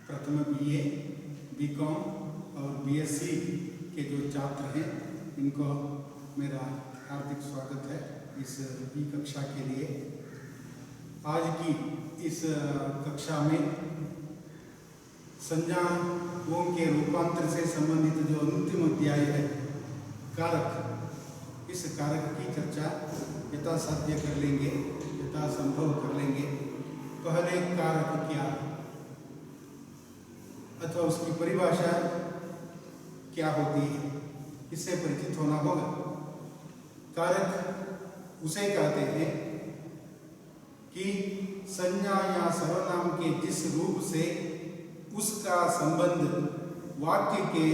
प्रथम BA, BCom और BSc के जो छात्र हैं इनको मेरा हार्दिक स्वागत है इस बी कक्षा के लिए। आज की इस कक्षा में संज्ञाओं के रूपांतर से संबंधित जो अंतिम अध्याय है कारक, इस कारक की चर्चा यथासाध्य कर लेंगे, यथासंभव कर लेंगे। पहले कारक क्या अथवा उसकी परिभाषा क्या होती है, इससे परिचित होना होगा। कारक उसे कहते हैं कि संज्ञा या सर्वनाम के जिस रूप से उसका संबंध वाक्य के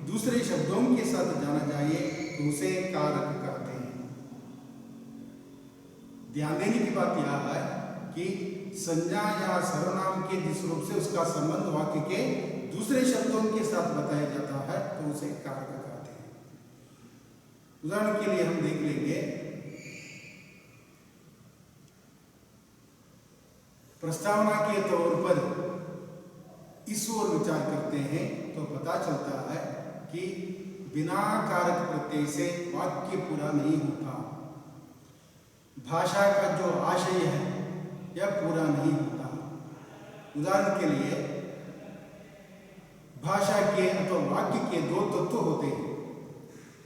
दूसरे शब्दों के साथ जाना जाए तो उसे कारक कहते हैं। ध्यान देने की बात यह है कि संज्ञा या सर्वनाम के जिस रूप से उसका संबंध वाक्य के दूसरे शब्दों के साथ बताया जाता है तो उसे कारक कहते हैं। उदाहरण के लिए हम देख लेंगे, प्रस्तावना के तौर पर इस ओर विचार करते हैं तो पता चलता है कि बिना कारक प्रत्यय से वाक्य पूरा नहीं होता। भाषा का जो आशय है यह पूरा नहीं होता। उदाहरण के लिए, भाषा के अथवा वाक्य के दो तत्व होते हैं।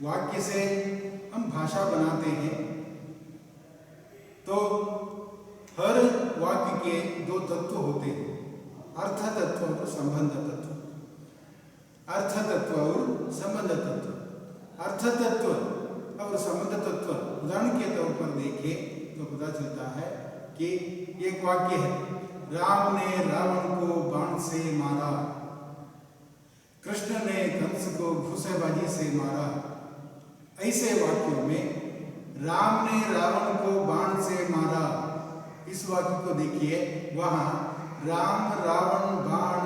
वाक्य से हम भाषा बनाते हैं तो हर वाक्य के दो तत्व होते हैं, अर्थ तत्व और संबंध तत्व। अर्थ तत्व और संबंध तत्व। अर्थ तत्व और संबंध तत्व उदाहरण के तौर पर देखें तो पता चलता है कि एक वाक्य है, राम ने रावण को बाण से मारा, कृष्ण ने कंस को घुसेबाजी से मारा। ऐसे वाक्यों में राम ने रावण को बाण से मारा, इस वाक्य को देखिए, वहां राम रावण बाण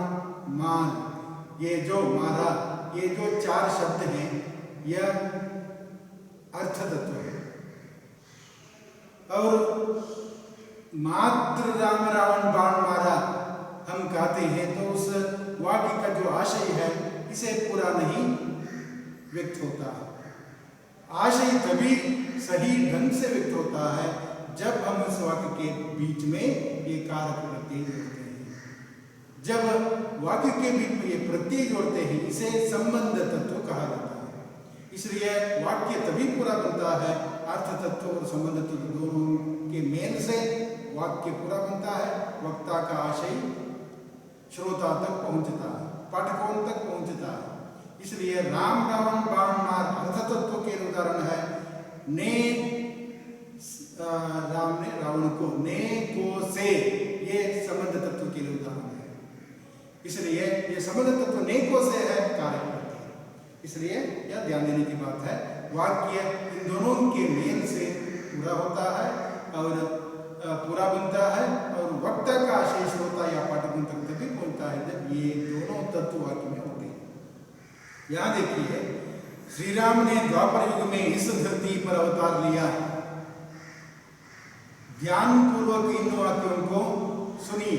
मान, ये जो मारा, ये जो चार शब्द हैं यह अर्थ तत्व है। और मात्र राम रावण बाण मारा हम कहते हैं तो उस वाक्य का जो आशय है इसे पूरा नहीं व्यक्त होता। आशय तभी सही ढंग से व्यक्त होता है जब हम इस वाक्य के बीच में ये कारक प्रत्यय जोड़ते हैं। जब वाक्य के बीच में ये प्रत्यय जोड़ते हैं इसे संबंध तत्व कहा जाता है। इसलिए वाक्य तभी पूरा बनता है, अर्थ तत्व और संबंध तत्व दोनों के मेल से वाक्य पूरा बनता है। वक्ता का आशय श्रोता तक पहुंचता है, पाठकों तक पहुंचता है। इसलिए राम रावण बाण मार अर्थ तत्व के उदाहरण है, ने राम ने रावण को, ने को से, ये संबंध तत्व के लिए उदाहरण है। इसलिए ये संबंध तत्व ने को से है, कारक प्रत्यय। इसलिए यह ध्यान देने की बात है, वाक्य इन दोनों के मेल से पूरा होता है और पूरा बनता है और वक्ता का आशय श्रोता या पाठकों तक तभी पहुंचता है जब ये दोनों तत्व वाक्य में होते हैं। यहाँ देखिए, श्री राम ने द्वापर युग में इस धरती पर अवतार लिया। ध्यान पूर्वक इन वाक्यों को सुनिए।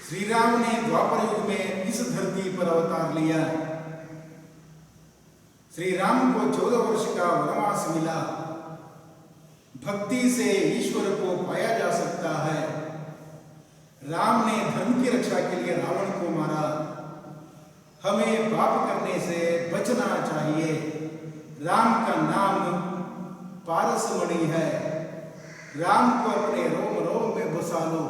श्री राम ने द्वापर युग में इस धरती पर अवतार लिया। श्री राम को 14 वर्ष का वनवास मिला। भक्ति से ईश्वर को पाया जा सकता है। राम ने धर्म की रक्षा के लिए रावण को मारा। हमें पाप करने से बचना चाहिए। राम का नाम पारसमणि है। राम को अपने रोम रोम में बसा लो।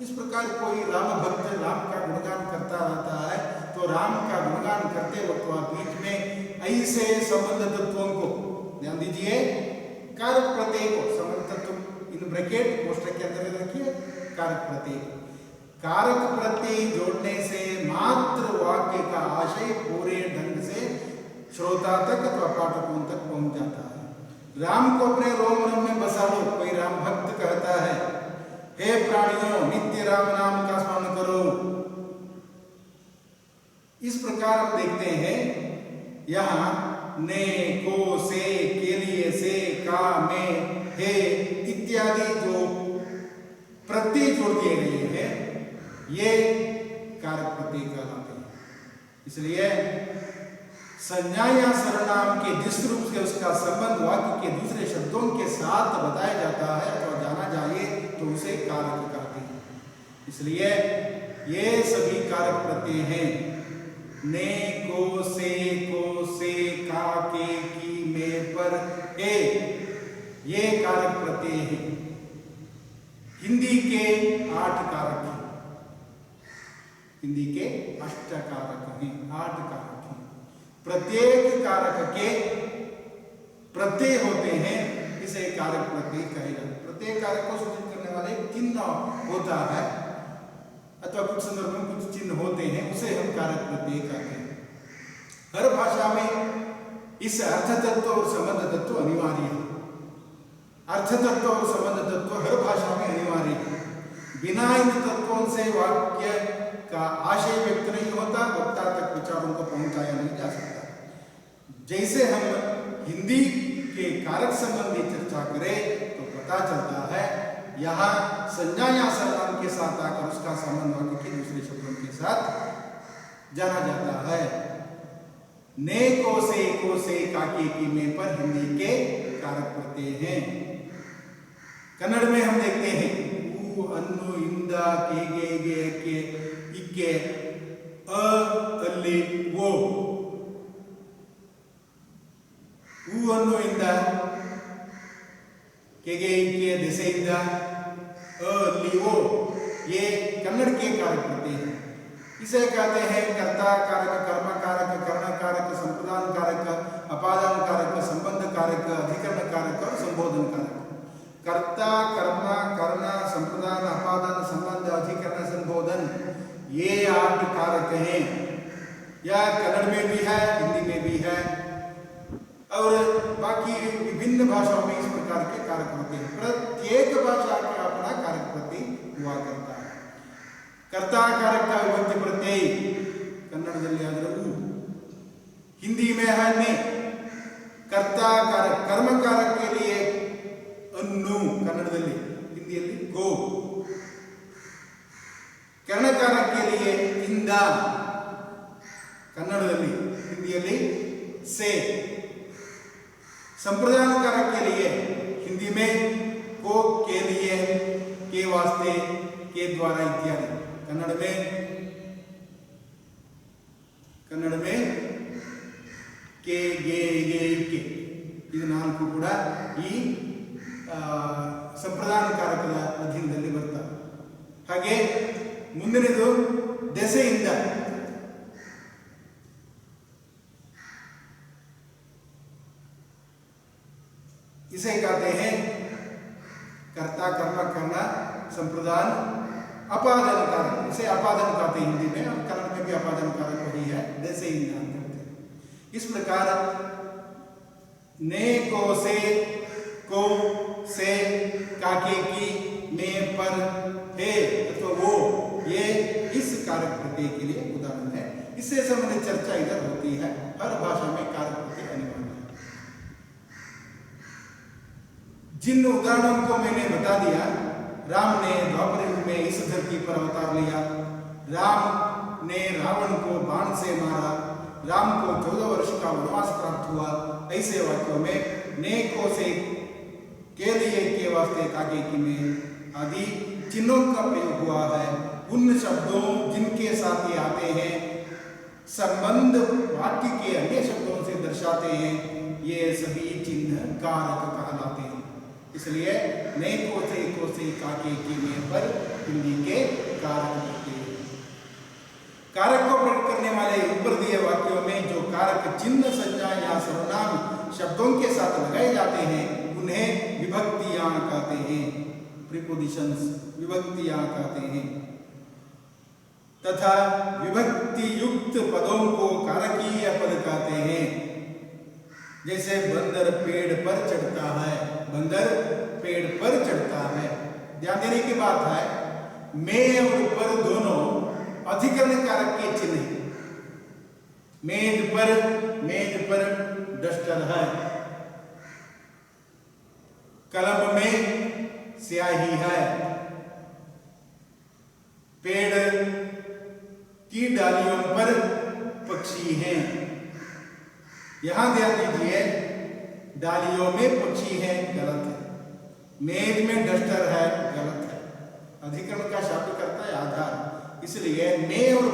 इस प्रकार कोई राम भक्त राम का गुणगान करता रहता है तो राम का गुणगान करते वक्त वह बीच में ऐसे संबंध तत्वों को, ध्यान दीजिए, कारक प्रत्यय को, संबंध तत्व इन ब्रैकेट कोष्ठक के अंदर रखिए, कारक प्रत्यय। कारक प्रत्यय जोड़ने से मात्र वाक्य का आशय पूरे ढंग से श्रोता तक अथवा पाठकों तक पहुंच जाता है। राम को अपने रोम रोम में बसा लो, कोई राम भक्त कहता है, हे प्राणियों नित्य राम नाम का स्मरण करो। इस प्रकार हम देखते हैं यहाँ ने, को, से, के लिए, से, का, में, हे इत्यादि जो प्रत्यय जोड़ दिए गए हैं ये कारक प्रत्यय कहलाते हैं। इसलिए संज्ञा या सर्वनाम के जिस रूप से उसका संबंध वाक्य के दूसरे शब्दों के साथ बताया जाता है अथवा जाना चाहिए तो उसे कारक कहते हैं। इसलिए ये सभी कारक प्रत्यय हैं। ने, को, से, का, के, की, में, पर, ए, ये कारक प्रत्यय हैं। हिंदी के 8 कारक हैं, हिंदी के 8 कारक हैं, 8 कारक हैं। प्रत्येक कारक के प्रत्यय होते हैं, इसे कारक प्रत्यय कहेगा। प्रत्येक कारक को सूचित करने वाले चिन्ह होता है अथवा कुछ संदर्भ में कुछ चिन्ह होते हैं, उसे हम कारक प्रत्यय कहते हैं। हर भाषा में इस अर्थ तत्व और संबंध तत्व अनिवार्य है। अर्थ तत्व और संबंध तत्व हर भाषा में अनिवार्य है। बिना इन तत्वों से वाक्य का आशय व्यक्त नहीं होता, वक्ता तक विचारों को पहुंचाया नहीं जा सकता। जैसे हम हिंदी के कारक संबंधी चर्चा करें तो पता चलता है यहाँ संज्ञा या सर्वनाम के साथ आकर उसका संबंध वाक्य के दूसरे शब्दों के साथ जाना जाता है। ने, को, से, का, की, में, पर हिंदी के कारक प्रत्यय हैं। कन्नड़ में हम देखते हैं ऊ, अन्नु, इंदा, के, गे, इक्के, अ, अल्ली, वो। ऊ, अन्नु, इंदा, के, इक्के, दिसेइंदा, अ, अल्ली, वो, ये कन्नड़ के कारक प्रत्यय हैं। इसे कहते हैं कर्ता कारक, कर्म कारक, कर्ण कारक, संप्रदान कारक, अपादान कारक, संबंध कारक, अधिकरण कारक और संबोधन कारक। कर्ता, कर्म, कर्ण, संप्रदान, अपादान, संबंध, अधिकरण, संबोधन, ये 8 कारक हैं। यह कन्नड़ में भी है, हिंदी में भी है और बाकी विभिन्न भाषाओं में इस प्रकार के कारक होते हैं। प्रत्येक भाषा का अपना कारक प्रत्यय हुआ करता है। कर्ता कारक का विभक्ति प्रत्यय कन्नड़ದಲ್ಲಿ ಆದರೆ ऊ, हिंदी में है ने। कर्ता कारक, कर्म कारक के लिए अन्नु कन्नड़ದಲ್ಲಿ, हिंदी गो। कर्ण कारक के लिए इंद कन्नड़ದಲ್ಲಿ, हिंदी से। संप्रदान कारक के लिए हिंदी में को, के लिए, के वास्ते, के द्वारा इत्यादि। कन्नड़ में के, गे, के, ಇದು 4 ಕೂಡ ಈ ಸಂಪ್ರದಾನ ಕಾರಕದ ಅಧೀನದಲ್ಲಿ ಬರ್ತವೆ. ಹಾಗೆ ಮುಂದಿನದು ದೆಸೆಯಿಂದ. इसे कहते हैं कर्ता, कर्म, करना, संप्रदान, अपादन कारक। इसे अपादन कहते हैं हिंदी में, और कन्नड़ में भी अपादन कारक वही है, जैसे ही नाम करते हैं। इस प्रकार ने, को, से, काके, की, में, पर, है अथवा वो, ये इस कारक प्रत्यय के लिए उदाहरण है। इससे संबंधित चर्चा इधर होती है। हर भाषा में कारक प्रत्यय अनिवार्य है। जिन उदाहरणों को मैंने बता दिया, राम ने द्वापर युग में इस धरती पर अवतार लिया, राम ने रावण को बाण से मारा, राम को 14 वर्ष का वनवास प्राप्त हुआ, ऐसे वाक्यों में ने, को, से, के लिए, के वास्ते, काके, की, में आदि चिन्हों का प्रयोग हुआ है। उन शब्दों जिनके साथ ये आते हैं संबंध वाक्य के अन्य शब्दों से दर्शाते हैं, ये सभी चिन्ह कारक कहलाते हैं। इसलिए ने, को, से, काके, की, में, पर हिंदी के कारक होते हैं। कारक को प्रकट करने वाले ऊपर दिए वाक्यों में जो कारक चिन्ह, संज्ञा या सर्वनाम शब्दों के साथ लगाए जाते हैं उन्हें विभक्तियां कहते हैं। प्रीपोजिशंस विभक्तियां कहते हैं। तथा विभक्ति युक्त पदों को कारकीय पद कहते हैं। जैसे बंदर पेड़ पर चढ़ता है, बंदर पेड़ पर चढ़ता है। ध्यान देने की बात है, में और पर दोनों अधिकरण कारक के चिन्ह। मेज पर डस्टर है, कलम में स्याही है, पेड़ की डालियों पर पक्षी हैं। यहां ध्यान दीजिए, डालियों में पक्षी हैं गलत है, मेज में डस्टर है गलत है। अधिकरण का शब्द करता है आधार, इसलिए में और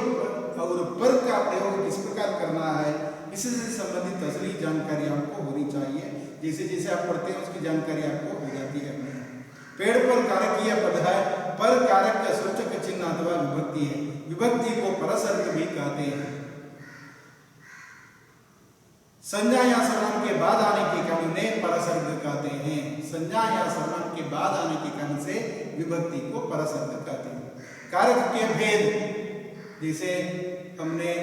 पर का प्रयोग किस प्रकार करना है, इससे संबंधित असली जानकारी आपको होनी चाहिए। जैसे जैसे आप पढ़ते हैं उसकी जानकारी आपको हो जाती है। पेड़ पर कारकीय पद है, पर कारक का सूचक चिन्ह अथवा विभक्ति है। विभक्ति को परसर्ग भी कहते हैं। संज्ञा या सर्वनाम के बाद आने के कारण ने परसर्ग कहते हैं। संज्ञा या सर्वनाम के बाद आने के कारण से विभक्ति को परसर्ग कहते हैं। कारक के भेद, जैसे हमने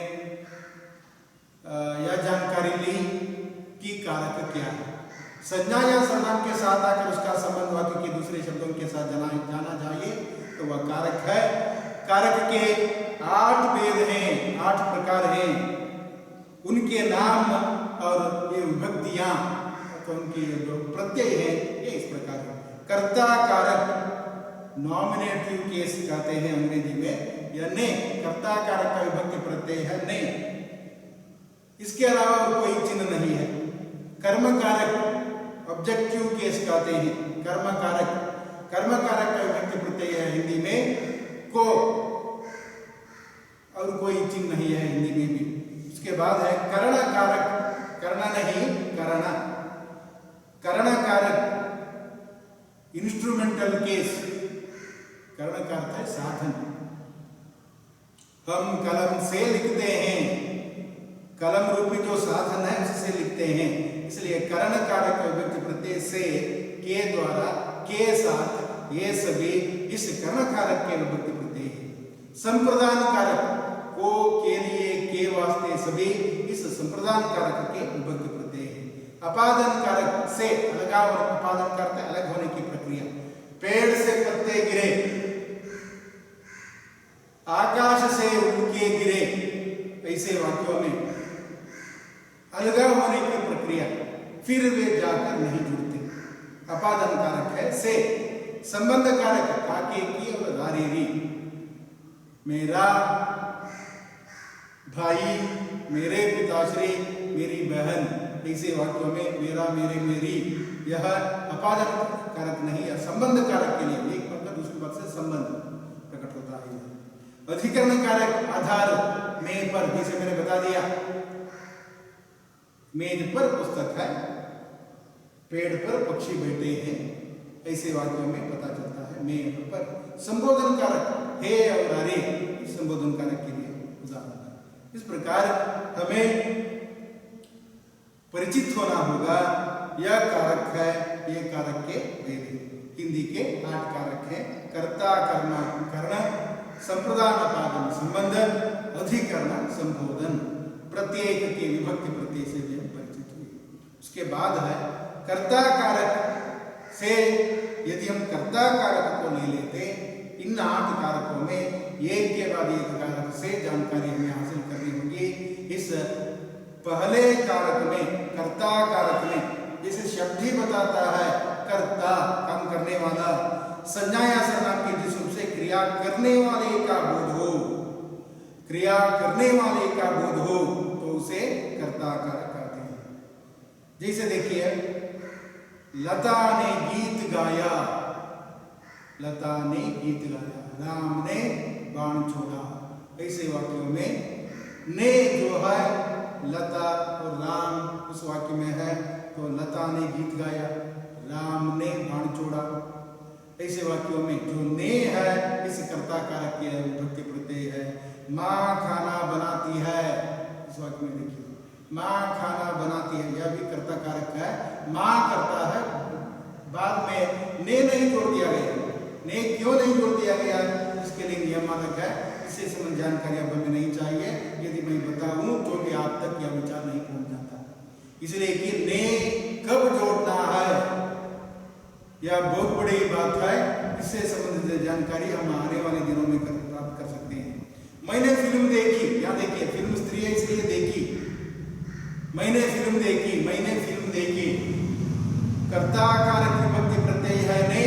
यह जानकारी ली कि कारक क्या है। संज्ञा या सर्वनाम के साथ आकर उसका संबंध वाक्य के दूसरे शब्दों के साथ जाना चाहिए तो वह कारक है। कारक के 8 भेद हैं, 8 प्रकार हैं। उनके नाम और ये विभक्तियां तो उनकी जो प्रत्यय है ये इस प्रकार है। कर्ता कारक नॉमिनेटिव केस कहते हैं अंग्रेजी में, या ने। कर्ता कारक का विभक्ति प्रत्यय है ने, इसके अलावा और कोई चिन्ह नहीं है। कर्म कारक ऑब्जेक्टिव केस कहते हैं। कर्म कारक का विभक्ति प्रत्यय है हिंदी में को, और कोई चिन्ह नहीं है हिंदी में भी। उसके बाद है करण कारक, करना नहीं करना। करण कारक इंस्ट्रूमेंटल केस, करण का अर्थ है साधन। हम कलम से लिखते हैं, कलम रूपी जो साधन है उससे लिखते हैं, इसलिए करण कारक का विभक्ति प्रत्यय से, के द्वारा, के साथ, ये सभी इस करण कारक के विभक्ति प्रत्यय है। संप्रदान कारक को, के लिए, के वास्ते सभी इस संप्रदान कारक के विभक्ति प्रत्यय है। अपादन कारक से, अलगाव और अपादन करते अलग होने की प्रक्रिया। पेड़ से पत्ते गिरे, आकाश से उनके गिरे, ऐसे वाक्यों में अलगाव होने की प्रक्रिया, फिर वे जाकर नहीं जुड़ते। अपादन कारक है से। संबंध कारक काके की और रारेरी, मेरा भाई, मेरे पिताश्री, मेरी बहन, ऐसे वाक्यों में मेरा, मेरे, मेरी, यह अपादन कारक नहीं है। संबंध कारक के लिए एक पद दूसरे पद से संबंध प्रकट होता है। अधिकरण कारक आधार में पर, जैसे मैंने बता दिया, मेज पर पुस्तक है, पेड़ पर पक्षी बैठे हैं, ऐसे वाक्यों में पता चलता है मेज पर। संबोधन कारक हे और अरे, संबोधन कारक के लिए उदाहरण। इस प्रकार हमें परिचित होना होगा। यह कारक है, ये कारक के भेद हैं। हिंदी के 8 कारक हैं। कर्ता, कर्मा, कर्ण, संप्रदान, अपादन, संबंध, अधिकरण, संबोधन। प्रत्येक के विभक्ति प्रत्यय से भी परिचित हुए। उसके बाद है कर्ता कारक से। यदि हम कर्ता कारक को ले लेते, इन 8 कारकों में एक के बाद एक कारक से जानकारी हमें हासिल करनी होगी। इस पहले कारक में, कर्ता कारक में, जैसे शब्द ही बताता है कर्ता, काम करने वाला। संज्ञा या सर्वनाम के जिसम से क्रिया करने वाले का बोध हो, क्रिया करने वाले का बोध हो तो उसे कर्ता कारक कहते हैं। जैसे देखिए, लता ने गीत गाया, लता ने गीत गाया, राम ने बाण छोड़ा, ऐसे वाक्यों में ने जो है लता और राम उस वाक्य में है, तो लता ने गीत गाया, राम ने बाण छोड़ा, ऐसे वाक्यों में जो ने है इस कर्ता कारक की विभक्ति प्रत्यय है। माँ खाना बनाती है, इस वाक्य में देखिए माँ खाना बनाती है, यह भी कर्ता कारक है। माँ करता है, बाद में ने नहीं जोड़ दिया गया। ने क्यों नहीं जोड़ दिया गया, इसके लिए नियम मानक है। इससे संबंधित जानकारी अब हमें नहीं चाहिए। यदि मैं बताऊं तो भी आप तक यह विचार नहीं पहुंच जाता, इसलिए कि ने कब जोड़ना है यह बहुत बड़ी बात है। इससे संबंधित जानकारी हम आने वाले दिनों में प्राप्त कर सकते हैं। मैंने फिल्म देखी, यहाँ देखिए फिल्म स्त्री है इसलिए देखी, मैंने फिल्म देखी, मैंने फिल्म देखी। कर्ता कारक विभक्ति प्रत्यय है ने।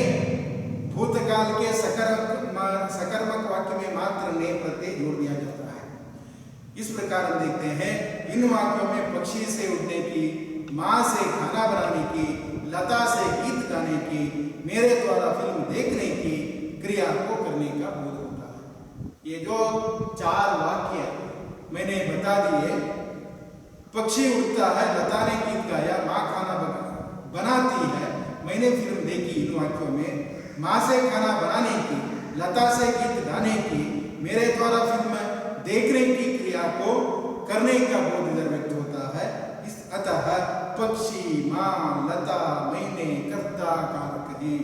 भूतकाल के सकर्मक वाक्य में मात्र ने प्रत्यय जोड़ दिया जाता है। इस प्रकार हम देखते हैं इन वाक्यों में पक्षी से उड़ने की, माँ से खाना बनाने की, लता से गीत गाने की, मेरे द्वारा फिल्म देखने की क्रिया को करने का बोध होता है। ये जो 4 वाक्य मैंने बता दिए, पक्षी उड़ता है, लता ने गीत गाया, माँ खाना बनाती है, मैंने फिल्म देखी, इन वाक्यों में माँ से खाना बनाने की, लता से गीत गाने की, मेरे द्वारा फिल्म देखने की क्रिया को करने का बोध इधर व्यक्त होता है। अतः पक्षी, माँ, लता, मैंने कर्ता कारक हैं।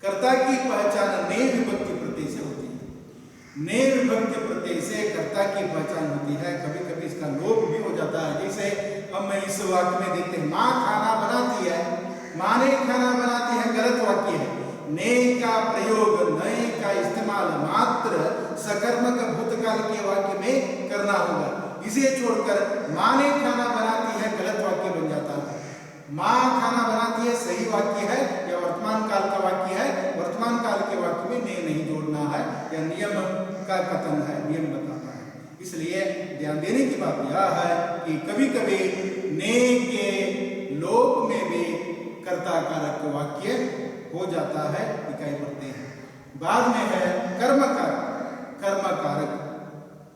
कर्ता की पहचान ने विभक्ति प्रत्यय से होती है। ने विभक्ति प्रत्यय से कर्ता की पहचान होती है। कभी कभी इसका लोप भी हो जाता है, जैसे हम इस वाक्य में देखते हैं माँ खाना बनाती है, माँ ने खाना बनाती है, गलत वाक्य है। ने का प्रयोग, नए का इस्तेमाल मात्र सकर्मक भूतकाल के वाक्य में करना होगा। इसे छोड़कर माँ ने खाना बनाती है गलत वाक्य बन जाता है। माँ खाना बनाती है सही वाक्य है या वर्तमान काल का वाक्य है। वर्तमान काल के वाक्य में ने नहीं जोड़ना है, या नियम का कथन है, नियम बताता है। इसलिए ध्यान देने की बात यह है कि कभी कभी ने के लोप में भी कर्ता कारक वाक्य हो जाता है, दिखाई पड़ते हैं। बाद में है कर्म कारक। कर्म कारक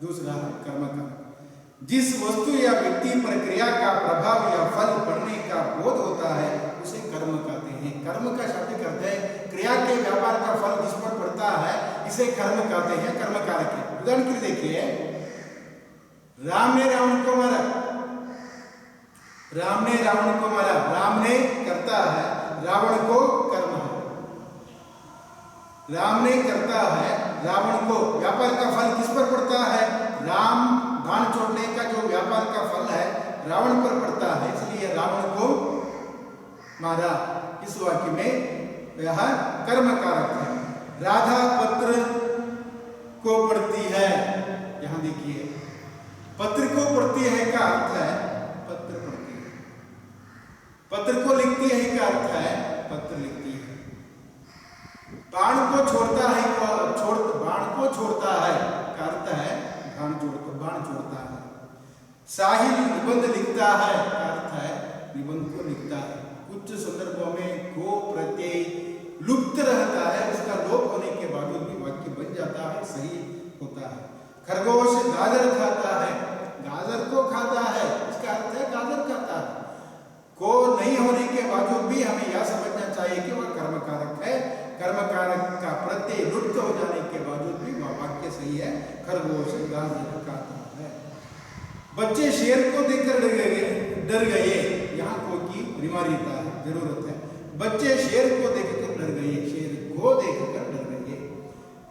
दूसरा है कर्म कारक। जिस वस्तु या व्यक्ति पर क्रिया का प्रभाव या फल पड़ने का बोध होता है उसे कर्म कहते हैं। कर्म का शब्द करते हैं क्रिया के व्यापार का फल जिस पर पड़ता है इसे कर्म कहते हैं, कर्म कारक है। उदाहरण के लिए देखिए, राम ने रावण को मारा, राम ने रावण को मारा, राम ने करता है, रावण को कर्म है। राम ने करता है, रावण को व्यापार का फल किस पर पड़ता है? राम बाण छोड़ने का जो व्यापार का फल है रावण पर पड़ता है, इसलिए रावण को मारा। इस वाक्य में यह कर्म कारक है। राधा पत्र को पढ़ती है, यहां देखिए पत्र को पढ़ती है का अर्थ है पत्र पढ़ती है, पत्र को लिखती है का अर्थ है पत्र लिखती है। बाण को छोड़ता है, बाण को छोड़ता है का अर्थ है बाण छोड़ता है। साहिल निबंध लिखता है का अर्थ है निबंध को लिखता है। कुछ संदर्भों में को प्रत्यय लुप्त रहता है, उसका लोप होने के बावजूद भी वाक्य बन जाता है, सही होता है। खरगोश गाजर खाता है, गाजर को खाता है, इसका अर्थ है गाजर खाता है। को नहीं होने के बावजूद भी हमें यह समझना चाहिए कि वह कर्म कारक है। कर्म कारक का प्रत्यय लुप्त हो जाने के बावजूद भी वह वाक्य सही है, खरगोश गाजर खाता है। बच्चे शेर को देखकर डर गए, यहाँ को की अनिवार्यता है, जरूरत है। बच्चे शेर को देखकर डर गए, शेर को देखकर डर गए।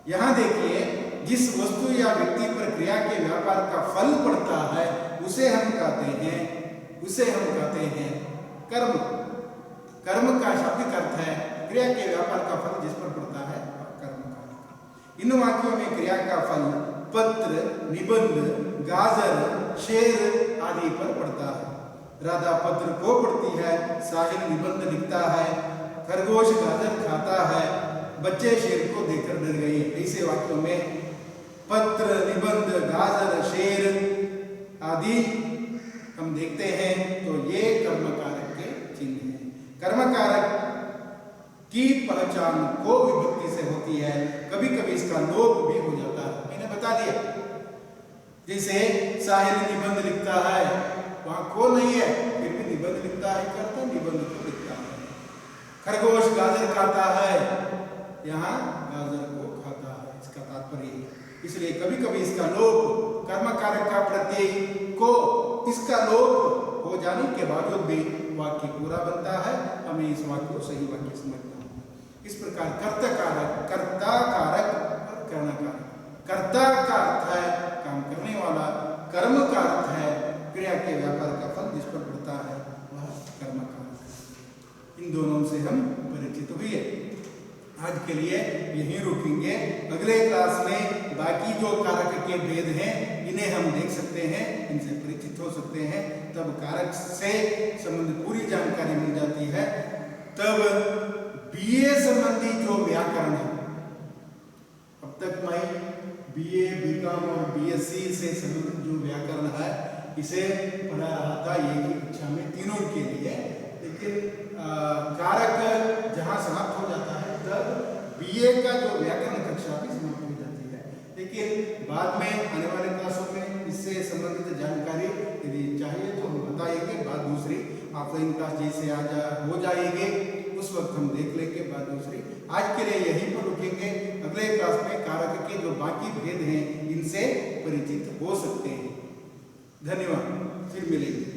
यहाँ देखिए, जिस वस्तु या व्यक्ति पर क्रिया के व्यापार का फल पड़ता है उसे हम कहते हैं कर्म। कर्म का शाब्दिक अर्थ है क्रिया के व्यापार का फल जिस पर पड़ता है कर्म का। इन वाक्यों में क्रिया का फल पत्र, निबंध, गाजर, शेर आदि पर पड़ता है। राधा पत्र को पढ़ती है, साहिल निबंध लिखता है, खरगोश गाजर खाता है, बच्चे शेर को देखकर डर गए। ऐसे वाक्यों में पत्र, निबंध, गाजर, शेर आदि हम देखते हैं तो ये कर्म कारक के चिन्ह हैं। कर्म कारक की पहचान को विभक्ति से होती है, कभी कभी इसका लोप भी हो जाता है, मैंने बता दिया। जैसे साहिल निबंध लिखता है, वहां को नहीं है फिर भी निबंध लिखता है, करता निबंध को लिखता है। खरगोश गाजर खाता है, यहाँ गाजर को खाता है, इसका तात्पर्य। इसलिए कभी कभी इसका लोप कर्म कारक का प्रत्यय को इसका लोप हो जाने के बावजूद भी वाक्य पूरा बनता है। हमें इस वाक्य को सही वाक्य समझना है। इस प्रकार कर्ता कारक और कर्ण कारक। कर्ता का अर्थ है काम करने वाला, कर्म का अर्थ है क्रिया के व्यापार का फल जिस पर पड़ता है वह कर्म कारक। इन दोनों से हम परिचित हुए। आज के लिए यहीं रुकेंगे। अगले क्लास में बाकी जो कारक के भेद हैं इन्हें हम देख सकते हैं, इनसे परिचित हो सकते हैं। तब कारक से संबंधित पूरी जानकारी मिल जाती है। तब बीए संबंधी जो व्याकरण है, अब तक मैं बीए, बीकॉम और बीएससी से संबंधित जो व्याकरण है इसे पढ़ा रहा था एक ही कक्षा में तीनों के लिए। लेकिन कारक जहाँ समाप्त हो जाता है तब बीए का जो व्याकरण कक्षा भी समाप्त हो जाती है। लेकिन बाद में आने वाले क्लासों में इससे संबंधित जानकारी यदि चाहिए तो हम बताएंगे। बाद दूसरी ऑफलाइन क्लास जैसे आज हो जाएगी उस वक्त हम देख लेंगे बात दूसरी। आज के लिए यहीं पर रुकेंगे। अगले क्लास में कारक के जो बाकी भेद हैं इनसे परिचित हो सकते हैं। धन्यवाद, फिर मिलेंगे।